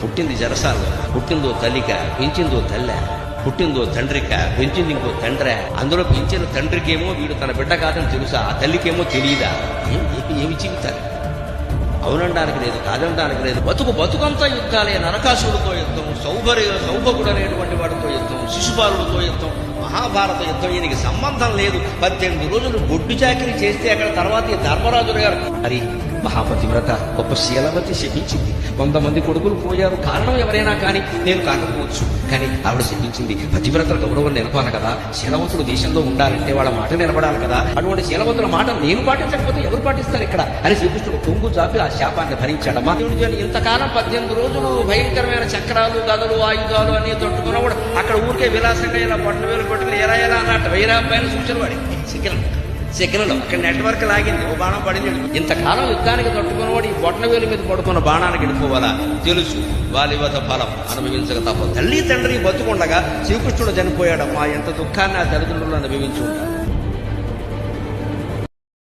పుట్టింది జరసాలు, పుట్టిందో తల్లిక, పెంచిందో తల్లె, పుట్టిందో తండ్రిక, పెంచింది ఇంకో తండ్రే. అందులో పెంచిన తండ్రికేమో వీడు తన బిడ్డ కాదని తెలుసా, ఆ తల్లికేమో తెలియదా? ఏమి జీవితాలు? అవునడానికి లేదు, కాదనడానికి లేదు. బతుకంతా యుద్ధాలే. నరకాసుడితో యుద్ధం, సౌభగుడు అనేటువంటి వాడితో యుద్ధం, శిశుపాలుడితో యుద్ధం, మహాభారత యుద్ధం. ఈయనకి సంబంధం లేదు. 18 రోజులు గొడ్డు చాకిరీ చేస్తే అక్కడ తర్వాత ఈ ధర్మరాజులు గారు మరి మహాపతివ్రత గొప్ప శీలవతి శపించింది. 100 మంది కొడుకులు పోయారు. కారణం ఎవరైనా కానీ నేను కాకపోవచ్చు, కానీ ఆవిడ శపించింది. పతివ్రతల గౌరవం నిలపాలి కదా, శీలవతులు దేశంలో ఉండాలంటే వాళ్ళ మాట నిలబడాలి కదా. అటువంటి శీలవతుల మాట నేను పాటించకపోతే ఎవరు పాటిస్తారు ఇక్కడ అని శ్రీకృష్ణుడు కొంగు చాపి ఆ శాపాన్ని భరించాడమ్మా. దేవుడి ఇంతకాలం 18 రోజులు భయంకరమైన చక్రాలు, గదలు, ఆయుధాలు అన్ని తొట్టుకున్నా కూడా అక్కడ ఊరికే విలాసంగా ఇలా బొట్ట వేలు పట్టుకుని ఎలా అన్నట్టు 1000 రూపాయలు సూచన వాడి సెకండ్లో అక్కడ నెట్వర్క్ లాగింది. ఓ బాణం పడింది. ఇంతకాలం యుద్ధానికి తట్టుకున్నవాడు ఈ బొట్ట వేలు మీద పడుకున్న బాణానికి వెళ్ళిపోవాలా? తెలుసు. వాలివత ఫలం అనుభవించక తప్ప. తల్లి తండ్రి బతుకుండగా శ్రీకృష్ణుడు చనిపోయాడమ్మా. ఎంత దుఃఖాన్ని ఆ తల్లిదండ్రులు అనుభవించి ఉంటారు.